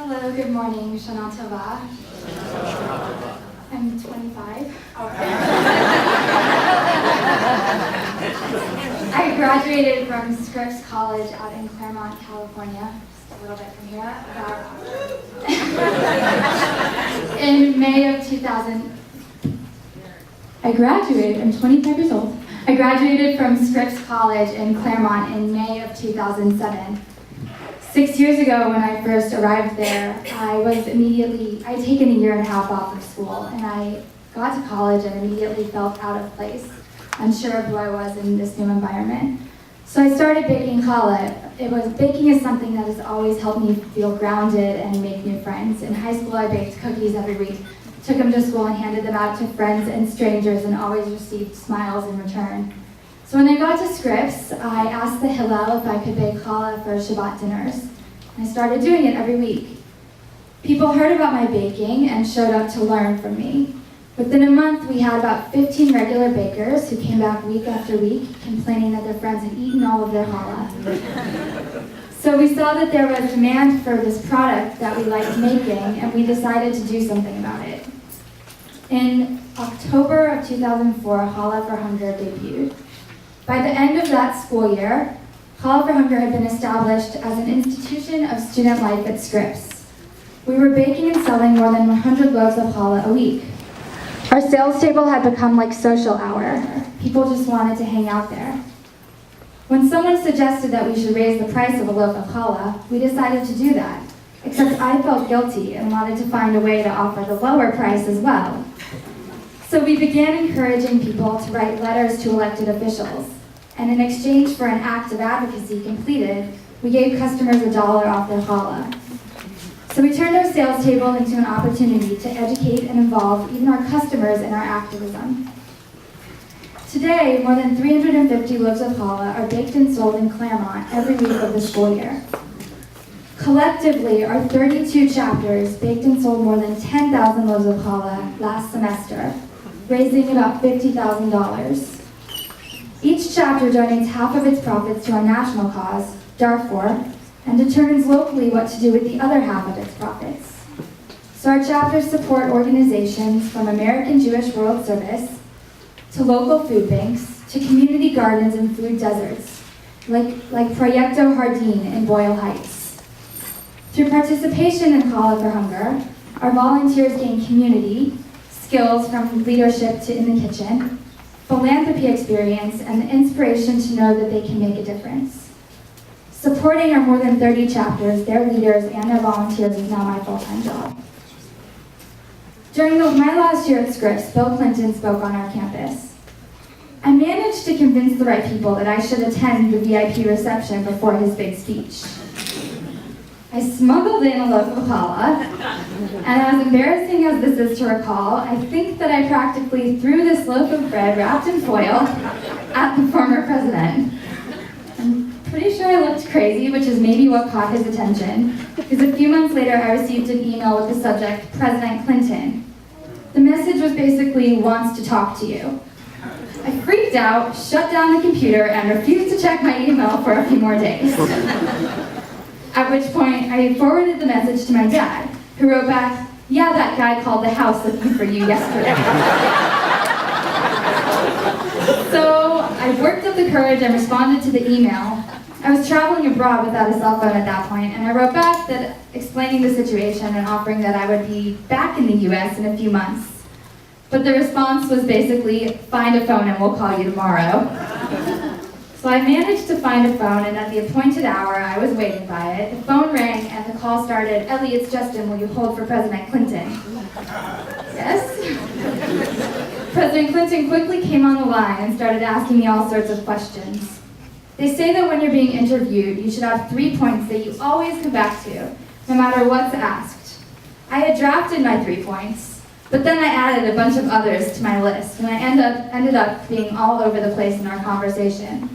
Hello, good morning, Shana Tova. I'm 25. I graduated from Scripps College out in Claremont, California, just a little bit from here, in May of 2000. I'm 25 years old. I graduated from Scripps College in Claremont in May of 2007. 6 years ago, when I first arrived there, I'd taken a year and a half off of school, and I got to college and immediately felt out of place, unsure of who I was in this new environment. So I started baking challah. Baking is something that has always helped me feel grounded and make new friends. In high school, I baked cookies every week, took them to school and handed them out to friends and strangers, and always received smiles in return. So when I got to Scripps, I asked the Hillel if I could bake challah for Shabbat dinners. I started doing it every week. People heard about my baking and showed up to learn from me. Within a month, we had about 15 regular bakers who came back week after week, complaining that their friends had eaten all of their challah. So we saw that there was demand for this product that we liked making, and we decided to do something about it. In October of 2004, Challah for Hunger debuted. By the end of that school year, Challah for Hunger had been established as an institution of student life at Scripps. We were baking and selling more than 100 loaves of challah a week. Our sales table had become like social hour. People just wanted to hang out there. When someone suggested that we should raise the price of a loaf of challah, we decided to do that, except I felt guilty and wanted to find a way to offer the lower price as well. So we began encouraging people to write letters to elected officials. And in exchange for an act of advocacy completed, we gave customers $1 off their challah. So we turned our sales table into an opportunity to educate and involve even our customers in our activism. Today, more than 350 loaves of challah are baked and sold in Claremont every week of the school year. Collectively, our 32 chapters baked and sold more than 10,000 loaves of challah last semester, raising about $50,000. Each chapter donates half of its profits to our national cause, Darfur, and determines locally what to do with the other half of its profits. So our chapters support organizations from American Jewish World Service to local food banks to community gardens and food deserts, like Proyecto Jardín in Boyle Heights. Through participation in Challah for Hunger, our volunteers gain community, skills from leadership to in the kitchen, philanthropy experience, and the inspiration to know that they can make a difference. Supporting our more than 30 chapters, their leaders, and their volunteers is now my full-time job. During my last year at Scripps, Bill Clinton spoke on our campus. I managed to convince the right people that I should attend the VIP reception before his big speech. I smuggled in a loaf of challah, and as embarrassing as this is to recall, I think that I practically threw this loaf of bread wrapped in foil at the former president. I'm pretty sure I looked crazy, which is maybe what caught his attention, because a few months later I received an email with the subject, President Clinton. The message was basically, wants to talk to you. I freaked out, shut down the computer, and refused to check my email for a few more days. At which point, I forwarded the message to my dad, who wrote back, "Yeah, that guy called the house looking for you yesterday." So I worked up the courage and responded to the email. I was traveling abroad without a cell phone at that point, and I wrote back that explaining the situation and offering that I would be back in the US in a few months. But the response was basically, "Find a phone and we'll call you tomorrow." So I managed to find a phone, and at the appointed hour, I was waiting by it. The phone rang, and the call started, "Ellie, it's Justin. Will you hold for President Clinton?" Yes? President Clinton quickly came on the line and started asking me all sorts of questions. They say that when you're being interviewed, you should have 3 points that you always come back to, no matter what's asked. I had drafted my 3 points, but then I added a bunch of others to my list, and I ended up being all over the place in our conversation.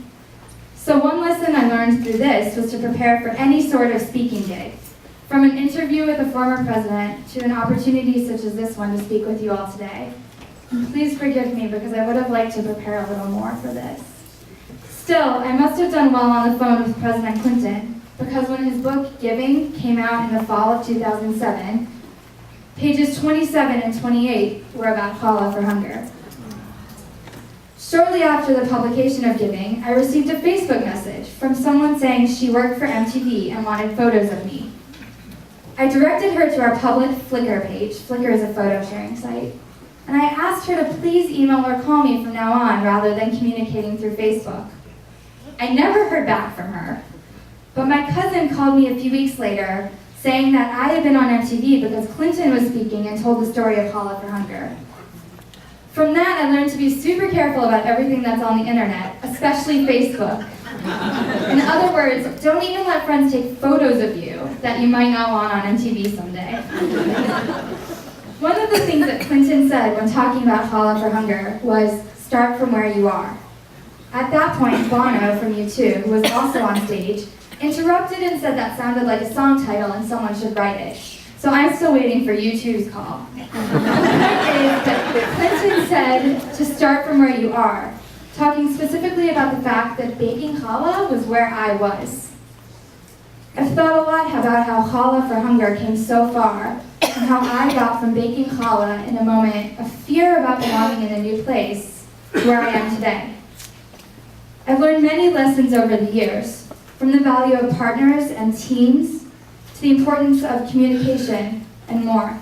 So one lesson I learned through this was to prepare for any sort of speaking gig, from an interview with a former president to an opportunity such as this one to speak with you all today. And please forgive me because I would have liked to prepare a little more for this. Still, I must have done well on the phone with President Clinton, because when his book, Giving, came out in the fall of 2007, pages 27 and 28 were about Challah for hunger. Shortly after the publication of Giving, I received a Facebook message from someone saying she worked for MTV and wanted photos of me. I directed her to our public Flickr page. Flickr is a photo sharing site. And I asked her to please email or call me from now on rather than communicating through Facebook. I never heard back from her. But my cousin called me a few weeks later saying that I had been on MTV because Clinton was speaking and told the story of Challah for hunger. From that, I learned to be super careful about everything that's on the internet, especially Facebook. In other words, don't even let friends take photos of you that you might not want on MTV someday. One of the things that Clinton said when talking about Challah for hunger was, start from where you are. At that point, Bono from U2, who was also on stage, interrupted and said that sounded like a song title and someone should write it. So I'm still waiting for U2's call. The point is that Clinton said to start from where you are, talking specifically about the fact that baking challah was where I was. I've thought a lot about how Challah for hunger came so far, and how I got from baking challah in a moment of fear about belonging in a new place to where I am today. I've learned many lessons over the years, from the value of partners and teams, to the importance of communication, and more.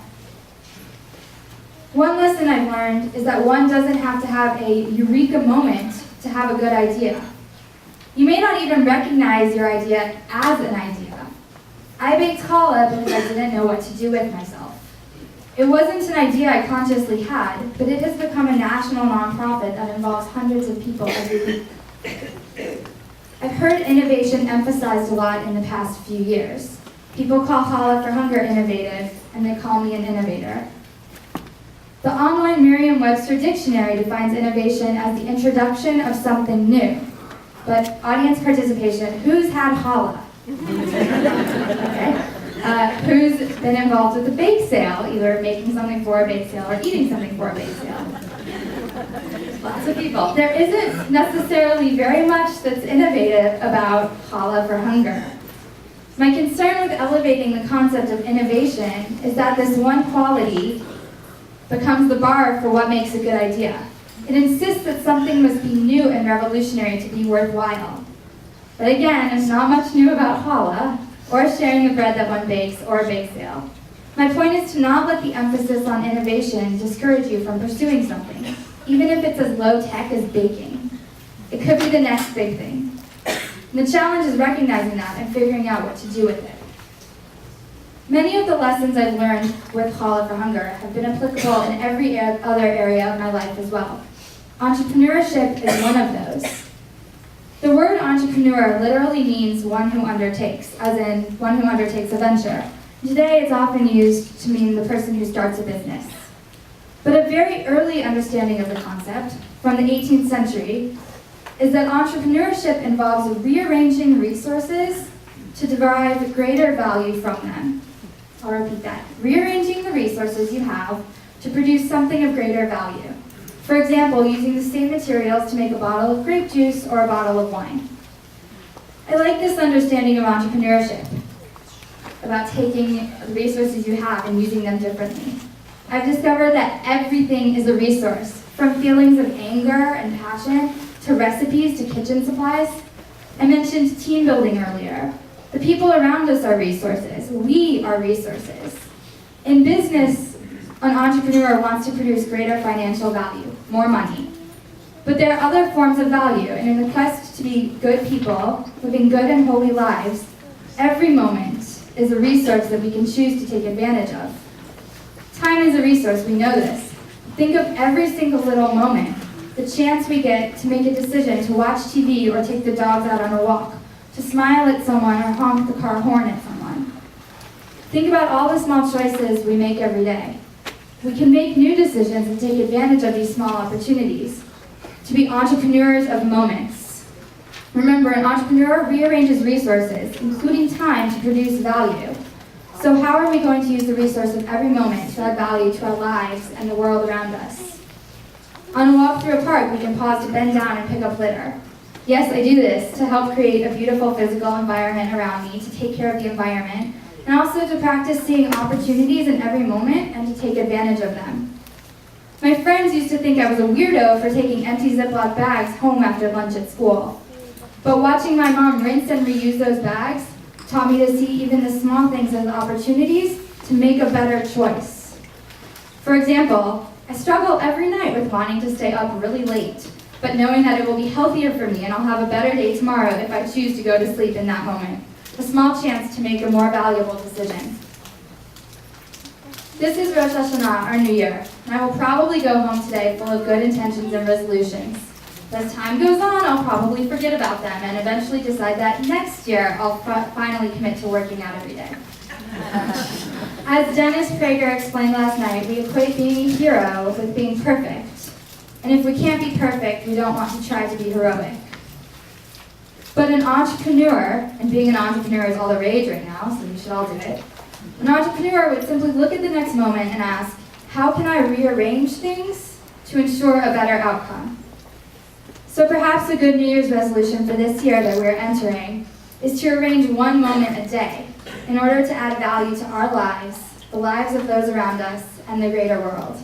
One lesson I've learned is that one doesn't have to have a eureka moment to have a good idea. You may not even recognize your idea as an idea. I baked challah because I didn't know what to do with myself. It wasn't an idea I consciously had, but it has become a national nonprofit that involves hundreds of people every week. I've heard innovation emphasized a lot in the past few years. People call Challah for hunger innovative, and they call me an innovator. The online Merriam-Webster dictionary defines innovation as the introduction of something new. But audience participation, who's had challah? Okay. Who's been involved with a bake sale, either making something for a bake sale or eating something for a bake sale? Lots of people. There isn't necessarily very much that's innovative about Challah for hunger. My concern with elevating the concept of innovation is that this one quality becomes the bar for what makes a good idea. It insists that something must be new and revolutionary to be worthwhile. But again, there's not much new about challah, or sharing the bread that one bakes, or a bake sale. My point is to not let the emphasis on innovation discourage you from pursuing something, even if it's as low-tech as baking. It could be the next big thing. And the challenge is recognizing that and figuring out what to do with it. Many of the lessons I've learned with Challah for Hunger have been applicable in every other area of my life as well. Entrepreneurship is one of those. The word entrepreneur literally means one who undertakes, as in one who undertakes a venture. Today it's often used to mean the person who starts a business. But a very early understanding of the concept, from the 18th century, is that entrepreneurship involves rearranging resources to derive greater value from them. I'll repeat that. Rearranging the resources you have to produce something of greater value. For example, using the same materials to make a bottle of grape juice or a bottle of wine. I like this understanding of entrepreneurship, about taking the resources you have and using them differently. I've discovered that everything is a resource, from feelings of anger and passion to recipes to kitchen supplies. I mentioned team building earlier. The people around us are resources. We are resources. In business, an entrepreneur wants to produce greater financial value, more money. But there are other forms of value, and in the quest to be good people, living good and holy lives, every moment is a resource that we can choose to take advantage of. Time is a resource, we know this. Think of every single little moment, the chance we get to make a decision to watch TV or take the dogs out on a walk, to smile at someone or honk the car horn at someone. Think about all the small choices we make every day. We can make new decisions and take advantage of these small opportunities, to be entrepreneurs of moments. Remember, an entrepreneur rearranges resources, including time, to produce value. So how are we going to use the resource of every moment to add value to our lives and the world around us? On a walk through a park, we can pause to bend down and pick up litter. Yes, I do this to help create a beautiful physical environment around me, to take care of the environment, and also to practice seeing opportunities in every moment and to take advantage of them. My friends used to think I was a weirdo for taking empty Ziploc bags home after lunch at school. But watching my mom rinse and reuse those bags taught me to see even the small things as opportunities to make a better choice. For example, I struggle every night with wanting to stay up really late, but knowing that it will be healthier for me and I'll have a better day tomorrow if I choose to go to sleep in that moment. A small chance to make a more valuable decision. This is Rosh Hashanah, our new year, and I will probably go home today full of good intentions and resolutions. As time goes on, I'll probably forget about them and eventually decide that next year I'll finally commit to working out every day. As Dennis Prager explained last night, we equate being a hero with being perfect. And if we can't be perfect, we don't want to try to be heroic. But an entrepreneur, and being an entrepreneur is all the rage right now, so we should all do it. An entrepreneur would simply look at the next moment and ask, how can I rearrange things to ensure a better outcome? So perhaps a good New Year's resolution for this year that we're entering is to arrange one moment a day in order to add value to our lives, the lives of those around us, and the greater world.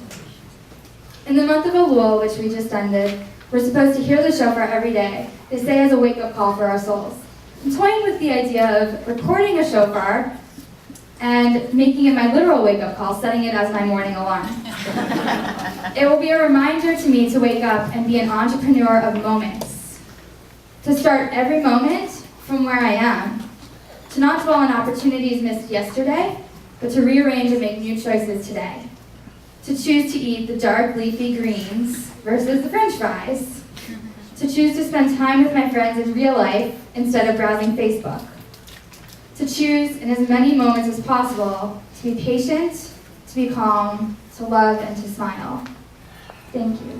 In the month of Elul, which we just ended, we're supposed to hear the shofar every day. They say as a wake-up call for our souls. I'm toying with the idea of recording a shofar and making it my literal wake-up call, setting it as my morning alarm. It will be a reminder to me to wake up and be an entrepreneur of moments. To start every moment from where I am. To not dwell on opportunities missed yesterday, but to rearrange and make new choices today. To choose to eat the dark leafy greens versus the french fries. To choose to spend time with my friends in real life instead of browsing Facebook. To choose in as many moments as possible to be patient, to be calm, to love, and to smile. Thank you.